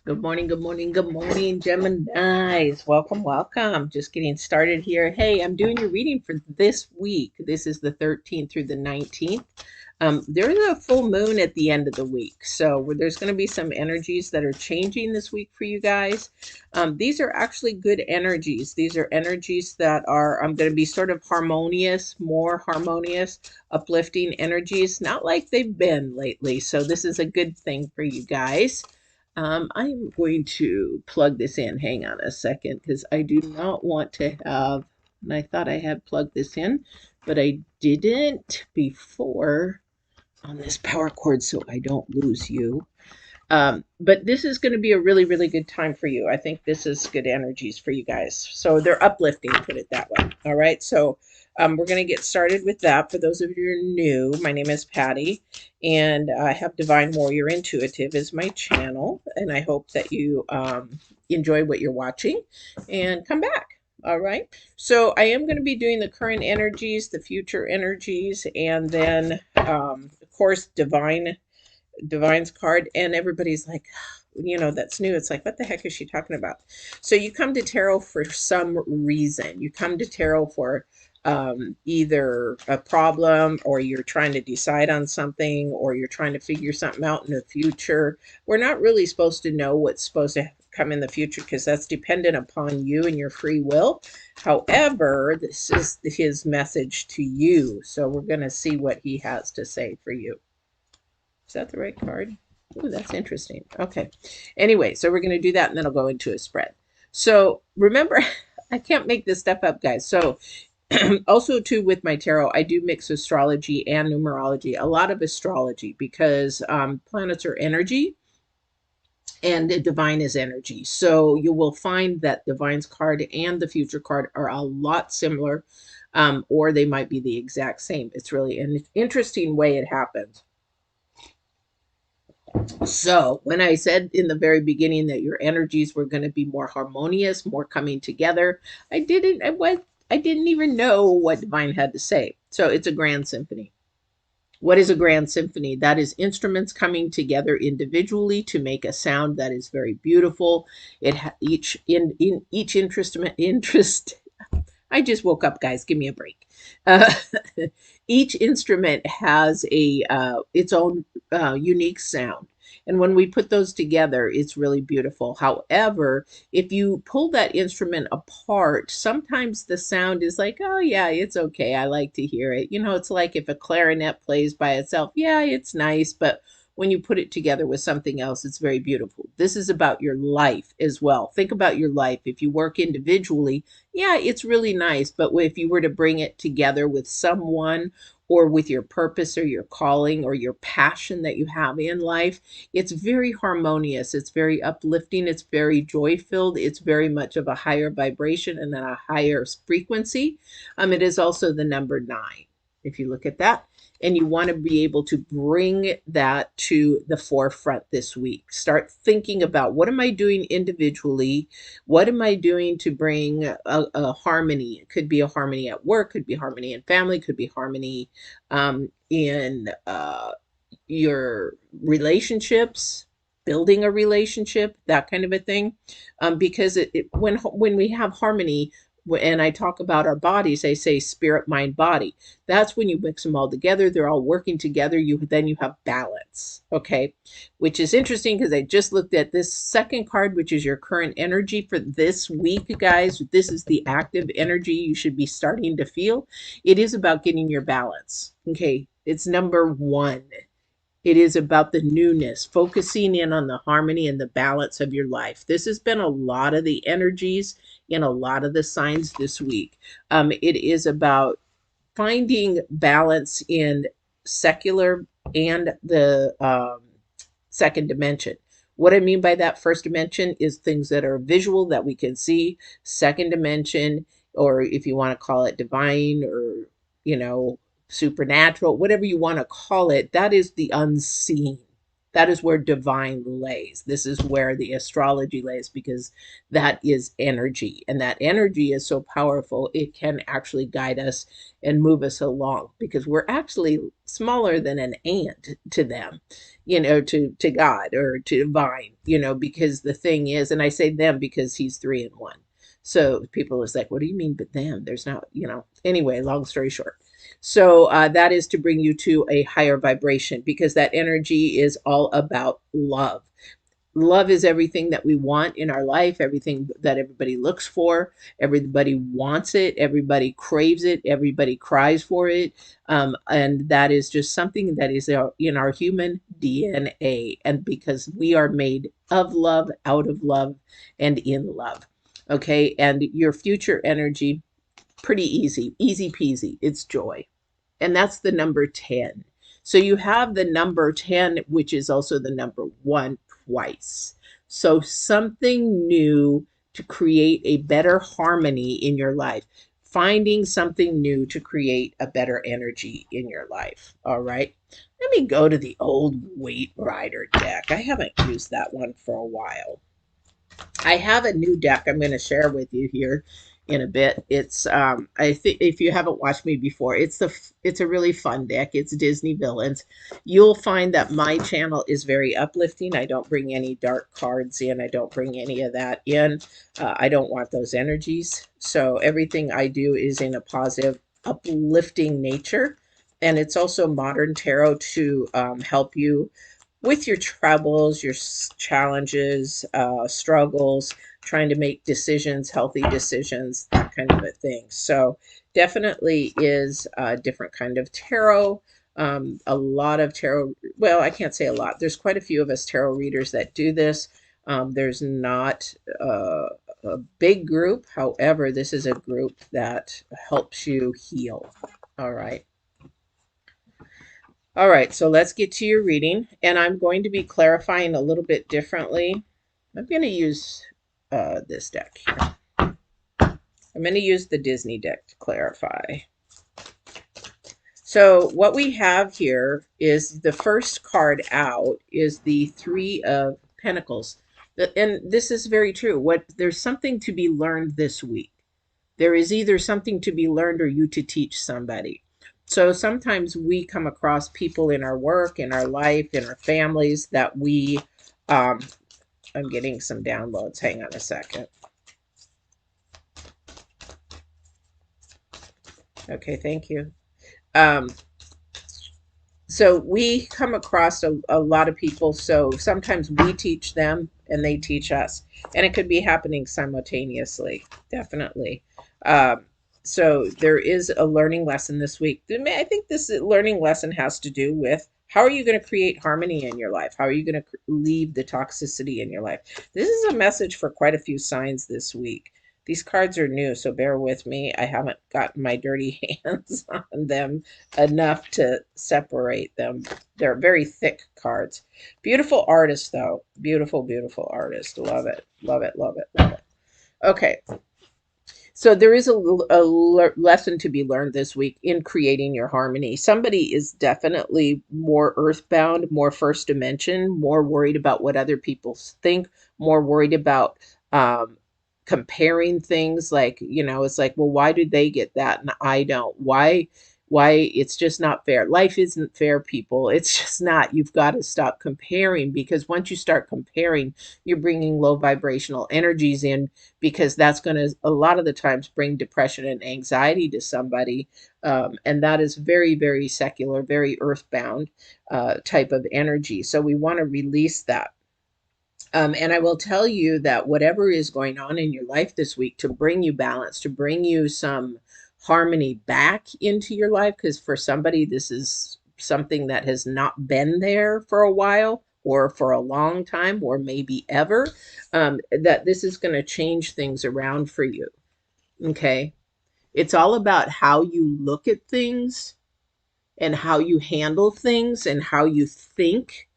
Good morning, good morning, good morning, Geminis. Welcome, welcome. Just getting started here. Hey, I'm doing your reading for this week. This is the 13th through the 19th. There is a full moon at the end of the week. So there's going to be some energies that are changing this week for you guys. These are actually good energies. These are energies that are going to be sort of harmonious, more harmonious, uplifting energies, not like they've been lately. So this is a good thing for you guys. I'm going to plug this in. Hang on a second, because I do not want to have, and I thought I had plugged this in, but I didn't before on this power cord, so I don't lose you. But this is going to be a really, really good time for you. I think this is good energies for you guys. So they're uplifting, put it that way. All right. So we're going to get started with that. For those of you who are new, my name is Patty, and I have Divine Warrior Intuitive as my channel. And I hope that you enjoy what you're watching and come back. All right. So I am going to be doing the current energies, the future energies, and then, of course, Divine's card, and everybody's like, that's new. It's like, what the heck is she talking about? So you come to tarot for some reason. You come to tarot for either a problem, or you're trying to decide on something, or you're trying to figure something out in the future. We're not really supposed to know what's supposed to come in the future, because that's dependent upon you and your free will. However, this is his message to you. So we're going to see what he has to say for you. Is that the right card? Oh, that's interesting. Okay. Anyway, so we're going to do that, and then I'll go into a spread. So remember, I can't make this stuff up, guys. So also, too, with my tarot, I do mix astrology and numerology, a lot of astrology, because planets are energy and the divine is energy. So you will find that divine's card and the future card are a lot similar, or they might be the exact same. It's really an interesting way it happens. So, when I said in the very beginning that your energies were going to be more harmonious, more coming together, I didn't even know what Divine had to say. So, it's a grand symphony. What is a grand symphony? That is instruments coming together individually to make a sound that is very beautiful. In each instrument. I just woke up, guys. Give me a break. Uh, each instrument has a its own unique sound, and when we put those together, it's really beautiful. However, if you pull that instrument apart, sometimes the sound is like, oh yeah, it's okay. I like to hear it. It's like if a clarinet plays by itself, yeah, it's nice, but when you put it together with something else, it's very beautiful. This is about your life as well. Think about your life. If you work individually, yeah, it's really nice. But if you were to bring it together with someone, or with your purpose or your calling or your passion that you have in life, it's very harmonious. It's very uplifting. It's very joy filled. It's very much of a higher vibration and then a higher frequency. It is also the number 9, if you look at that. And you want to be able to bring that to the forefront this week. Start thinking about, what am I doing individually? What am I doing to bring a harmony? It could be a harmony at work, could be harmony in family, could be harmony in your relationships, building a relationship, that kind of a thing. Because when we have harmony, and I talk about our bodies, I say spirit, mind, body. That's when you mix them all together. They're all working together. Then you have balance. Okay, which is interesting, because I just looked at this second card, which is your current energy for this week, guys. This is the active energy you should be starting to feel. It is about getting your balance. Okay, it's number 1. It is about the newness, focusing in on the harmony and the balance of your life. This has been a lot of the energies in a lot of the signs this week. It is about finding balance in secular and the second dimension. What I mean by that, first dimension is things that are visual that we can see. Second dimension, or if you want to call it divine, or, supernatural, whatever you want to call it, that is the unseen. That is where divine lays. This is where the astrology lays, because that is energy. And that energy is so powerful, it can actually guide us and move us along, because we're actually smaller than an ant to them, to God or to divine, because the thing is, and I say them because he's three in one. So people is like, what do you mean, but them? There's not, anyway, long story short. So that is to bring you to a higher vibration, because that energy is all about love. Love is everything that we want in our life, everything that everybody looks for. Everybody wants it. Everybody craves it. Everybody cries for it. And that is just something that is in our human DNA. And because we are made of love, out of love, and in love. Okay. And your future energy, pretty easy peasy. It's joy. And that's the number 10. So you have the number 10, which is also the number one twice. So something new to create a better harmony in your life, finding something new to create a better energy in your life. All right. Let me go to the old Weight Rider deck. I haven't used that one for a while. I have a new deck I'm going to share with you here in a bit. It's I think if you haven't watched me before, it's a really fun deck. It's Disney villains. You'll find that my channel is very uplifting. I don't bring any dark cards in. I don't bring any of that in. I don't want those energies. So everything I do is in a positive, uplifting nature. And it's also modern tarot to help you with your troubles, your challenges, struggles, trying to make decisions, healthy decisions, that kind of a thing. So definitely is a different kind of tarot. A lot of tarot, well, I can't say a lot. There's quite a few of us tarot readers that do this. There's not a big group. However, this is a group that helps you heal. All right. All right, so let's get to your reading, and I'm going to be clarifying a little bit differently. I'm going to use this deck here. I'm going to use the Disney deck to clarify. So what we have here is the first card out is the Three of Pentacles. And this is very true. There's something to be learned this week. There is either something to be learned or you to teach somebody. So sometimes we come across people in our work, in our life, in our families that we, I'm getting some downloads. Hang on a second. Okay, thank you. So we come across a lot of people. So sometimes we teach them and they teach us. And it could be happening simultaneously, definitely. So there is a learning lesson this week. I think this learning lesson has to do with how are you going to create harmony in your life? How are you going to leave the toxicity in your life? This is a message for quite a few signs this week. These cards are new, so bear with me. I haven't gotten my dirty hands on them enough to separate them. They're very thick cards. Beautiful artist, though. Beautiful, beautiful artist. Love it. Love it. Love it. Love it. Okay. So there is a lesson to be learned this week in creating your harmony. Somebody is definitely more earthbound, more first dimension, more worried about what other people think, more worried about comparing things. Like, it's like, well, why did they get that and I don't? Why it's just not fair. Life isn't fair, people. It's just not. You've got to stop comparing, because once you start comparing, you're bringing low vibrational energies in, because that's going to a lot of the times bring depression and anxiety to somebody. And that is very, very secular, very earthbound type of energy. So we want to release that. And I will tell you that whatever is going on in your life this week, to bring you balance, to bring you some harmony back into your life, because for somebody, this is something that has not been there for a while or for a long time or maybe ever, that this is going to change things around for you. Okay. It's all about how you look at things and how you handle things and how you think.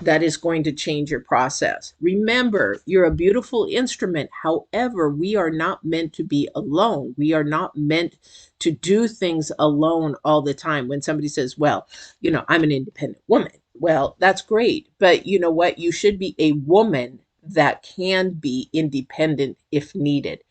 That is going to change your process. Remember, you're a beautiful instrument. However, we are not meant to be alone. We are not meant to do things alone all the time. When somebody says, well, I'm an independent woman. Well, that's great. But you know what? You should be a woman that can be independent if needed.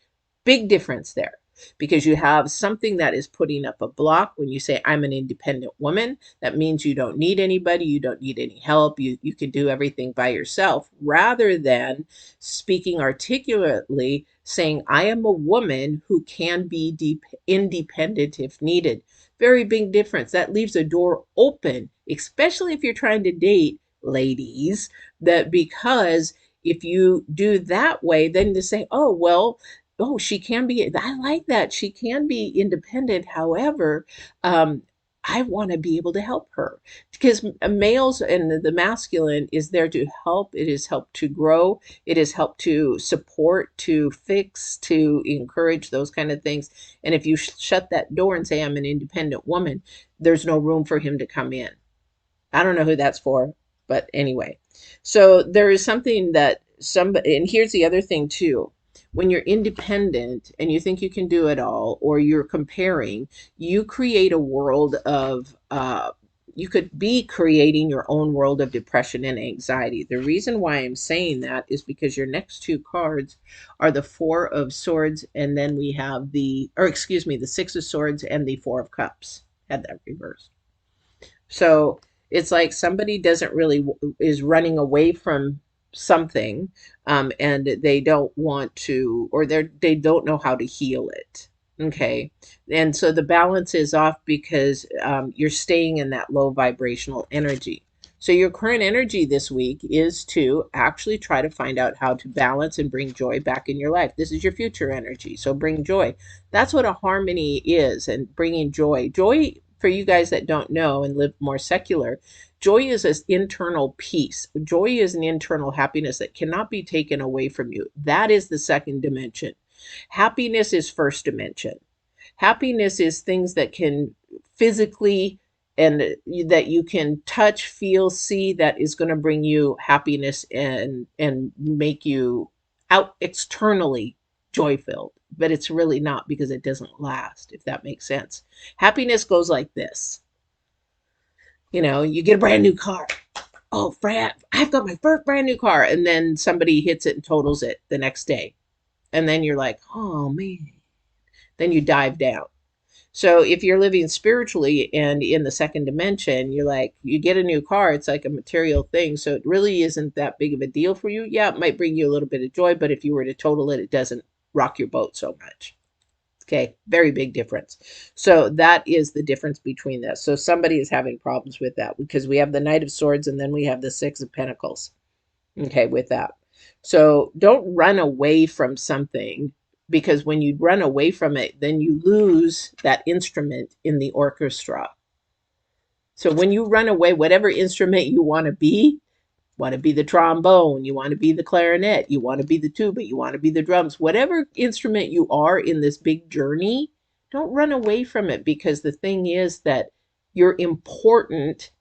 Big difference there, because you have something that is putting up a block. When you say I'm an independent woman, that means you don't need anybody, you don't need any help, you can do everything by yourself, rather than speaking articulately saying I am a woman who can be independent if needed. Very big difference. That leaves a door open, especially if you're trying to date, ladies, that because if you do that way, then to say, oh, well, oh, she can be, I like that. She can be independent. However, I want to be able to help her, because males and the masculine is there to help. It is help to grow. It is help to support, to fix, to encourage, those kind of things. And if you shut that door and say, I'm an independent woman, there's no room for him to come in. I don't know who that's for, but anyway. So there is something that somebody, and here's the other thing too. When you're independent and you think you can do it all, or you're comparing, you create a world of, you could be creating your own world of depression and anxiety. The reason why I'm saying that is because your next two cards are the Four of Swords, and then we have or excuse me, the Six of Swords and the Four of Cups. Had that reversed. So it's like somebody doesn't really is running away from something, and they don't want to, or they don't know how to heal it. Okay. And so the balance is off because you're staying in that low vibrational energy. So your current energy this week is to actually try to find out how to balance and bring joy back in your life. This is your future energy. So bring joy. That's what a harmony is, and bringing joy. Joy, for you guys that don't know and live more secular, joy is an internal peace. Joy is an internal happiness that cannot be taken away from you. That is the second dimension. Happiness is first dimension. Happiness is things that can physically, and that you can touch, feel, see, that is going to bring you happiness and make you out externally joy filled. But it's really not, because it doesn't last, if that makes sense. Happiness goes like this. You get a brand new car. Oh, Fran, I've got my first brand new car. And then somebody hits it and totals it the next day. And then you're like, oh man. Then you dive down. So if you're living spiritually and in the second dimension, you're like, you get a new car, it's like a material thing. So it really isn't that big of a deal for you. Yeah, it might bring you a little bit of joy, but if you were to total it, it doesn't rock your boat so much. Okay, very big difference. So that is the difference between this. So somebody is having problems with that, because we have the Knight of Swords and then we have the Six of Pentacles. Okay, with that. So don't run away from something, because when you run away from it, then you lose that instrument in the orchestra. So when you run away, whatever instrument you want to be the trombone, you want to be the clarinet, you want to be the tuba, you want to be the drums, whatever instrument you are in this big journey, don't run away from it, because the thing is that you're important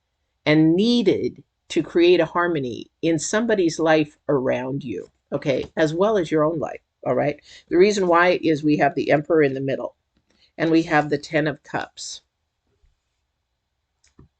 and needed to create a harmony in somebody's life around you, okay, as well as your own life. All right. The reason why is we have the Emperor in the middle, and we have the Ten of Cups.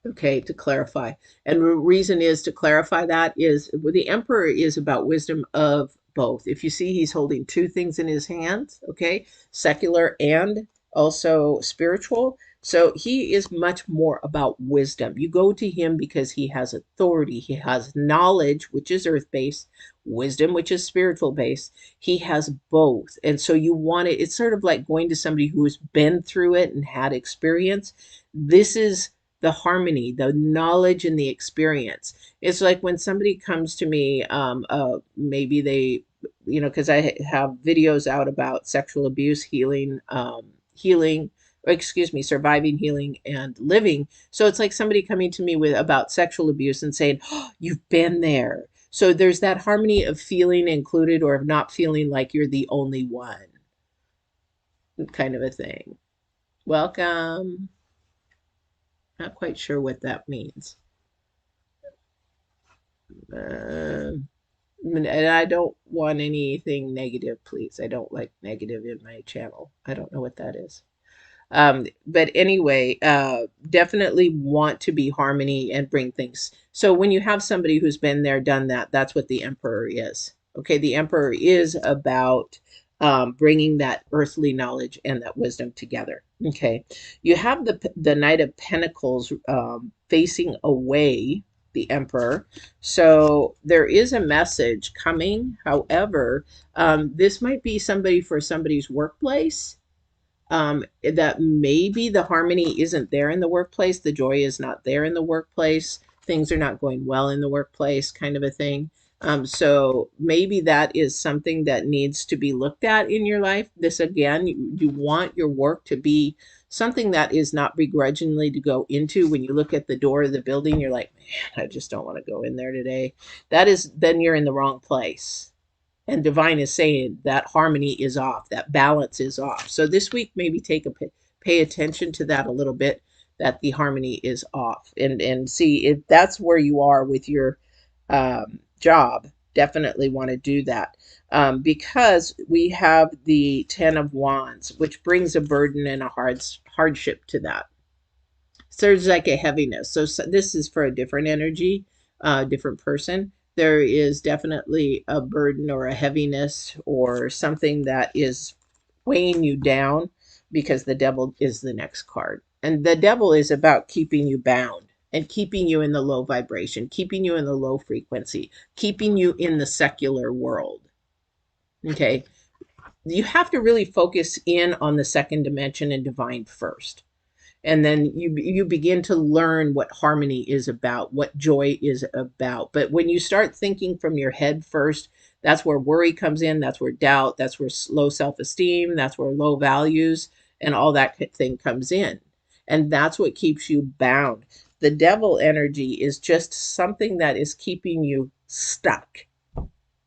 Okay, to clarify. And the reason is to clarify that is, well, the Emperor is about wisdom of both. If you see, he's holding two things in his hands, okay, secular and also spiritual. So he is much more about wisdom. You go to him because he has authority, he has knowledge, which is earth based, wisdom, which is spiritual based. He has both. And so you want it, it's sort of like going to somebody who has been through it and had experience. This is the harmony, the knowledge, and the experience. It's like when somebody comes to me, maybe they, because I have videos out about sexual abuse, healing, or excuse me, surviving, healing, and living. So it's like somebody coming to me with about sexual abuse and saying, oh, you've been there. So there's that harmony of feeling included, or of not feeling like you're the only one, kind of a thing. Welcome. Not quite sure what that means. And I don't want anything negative, please. I don't like negative in my channel. I don't know what that is. But anyway, definitely want to be harmony and bring things. So when you have somebody who's been there, done that, that's what the emperor is. Okay, the emperor is about bringing that earthly knowledge and that wisdom together. Okay, you have the Knight of Pentacles facing away, the emperor. So there is a message coming. However, this might be somebody for somebody's workplace, that maybe the harmony isn't there in the workplace, the joy is not there in the workplace, things are not going well in the workplace, kind of a thing. So maybe that is something that needs to be looked at in your life. This again, you want your work to be something that is not begrudgingly to go into. When you look at the door of the building, you're like, man, I just don't want to go in there today. That is, then you're in the wrong place, and divine is saying that harmony is off, that balance is off. So this week, maybe pay attention to that a little bit, that the harmony is off, and see if that's where you are with your job. Definitely want to do that, because we have the 10 of Wands, which brings a burden and a hardship to that. So there's like a heaviness. So this is for a different energy, different person. There is definitely a burden or a heaviness or something that is weighing you down, because the devil is the next card. And the devil is about keeping you bound and keeping you in the low vibration, keeping you in the low frequency, keeping you in the secular world. Okay. You have to really focus in on the second dimension and divine first, and then you begin to learn what harmony is about, what joy is about. But when you start thinking from your head first, that's where worry comes in, that's where doubt, that's where low self-esteem, that's where low values and all that thing comes in, and that's what keeps you bound. The devil energy is just something that is keeping you stuck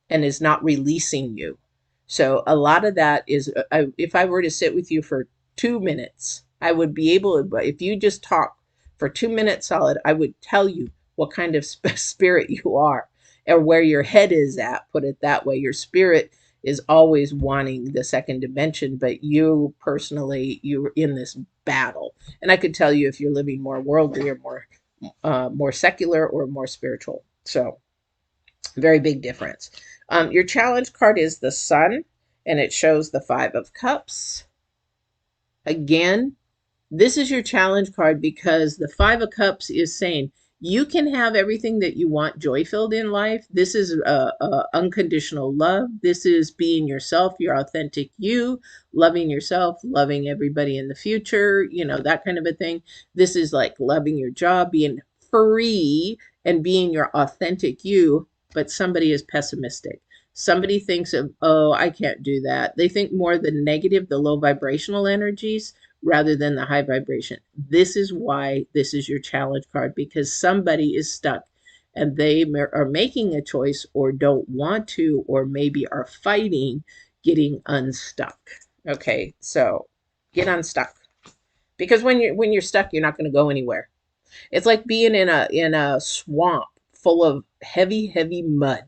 and is not releasing you. So a lot of that is, if I were to sit with you for 2 minutes, I would be able to, if you just talk for 2 minutes solid, I would tell you what kind of spirit you are, or where your head is at, put it that way. Your spirit is always wanting the second dimension, but you personally, you're in this battle. And I could tell you if you're living more worldly or more secular or more spiritual. So very big difference. Your challenge card is the Sun, and it shows the 5 of Cups. Again, this is your challenge card because the 5 of Cups is saying you can have everything that you want joy-filled in life. This is unconditional love. This is being yourself, your authentic you, loving yourself, loving everybody in the future, that kind of a thing. This is like loving your job, being free and being your authentic you, but somebody is pessimistic. Somebody thinks of, oh, I can't do that. They think more the negative, the low vibrational energies, rather than the high vibration. This is why this is your challenge card, because somebody is stuck and they are making a choice or don't want to, or maybe are fighting getting unstuck. Okay, so get unstuck, because when you're stuck, you're not going to go anywhere. It's like being in a swamp full of heavy mud.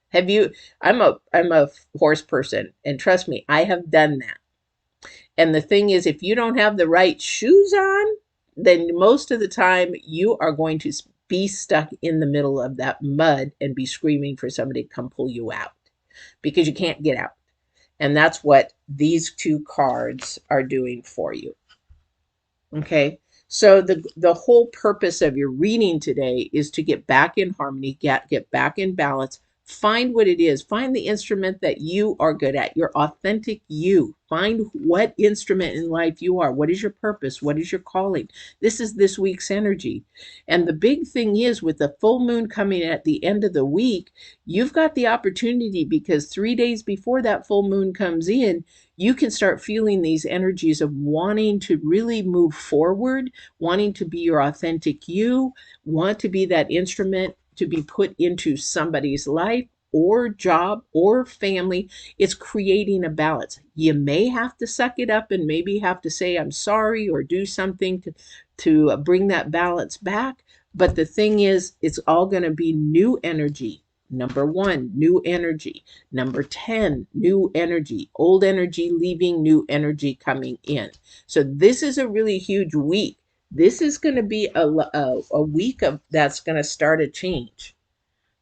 Have you? I'm a horse person, and trust me, I have done that. And the thing is, if you don't have the right shoes on, then most of the time you are going to be stuck in the middle of that mud and be screaming for somebody to come pull you out, because you can't get out. And that's what these 2 cards are doing for you. Okay. So the whole purpose of your reading today is to get back in harmony, get back in balance, find what it is, find the instrument that you are good at, your authentic you. Find what instrument in life you are. What is your purpose? What is your calling? This is this week's energy. And the big thing is, with the full moon coming at the end of the week, you've got the opportunity, because 3 days before that full moon comes in, you can start feeling these energies of wanting to really move forward, wanting to be your authentic you, want to be that instrument to be put into somebody's life or job or family. It's creating a balance. You may have to suck it up and maybe have to say, I'm sorry, or do something to bring that balance back. But the thing is, it's all going to be new energy, Number 1, new energy. Number 10, new energy. Old energy leaving, new energy coming in. So this is a really huge week. This is going to be a week of that's going to start a change.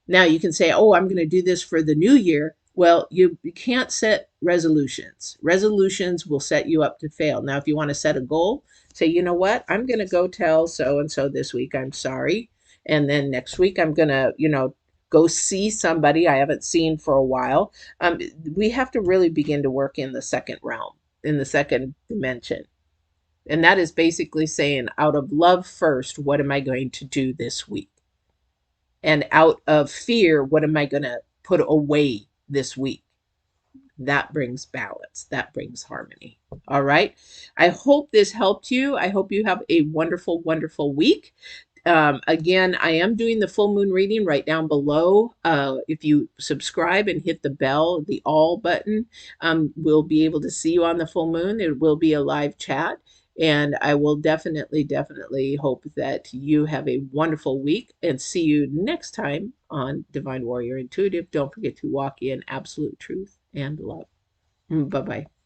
Now you can say, oh, I'm going to do this for the new year. Well, you can't set resolutions. Resolutions will set you up to fail. Now, if you want to set a goal, say, you know what, I'm going to go tell so and so this week, I'm sorry. And then next week, I'm going to, go see somebody I haven't seen for a while. We have to really begin to work in the second realm, in the second dimension. And that is basically saying, out of love first, what am I going to do this week? And out of fear, what am I going to put away this week? That brings balance. That brings harmony. All right. I hope this helped you. I hope you have a wonderful, wonderful week. Again, I am doing the full moon reading right down below. If you subscribe and hit the bell, the all button, we'll be able to see you on the full moon. It will be a live chat. And I will definitely, definitely hope that you have a wonderful week and see you next time on Divine Warrior Intuitive. Don't forget to walk in absolute truth and love. Bye bye.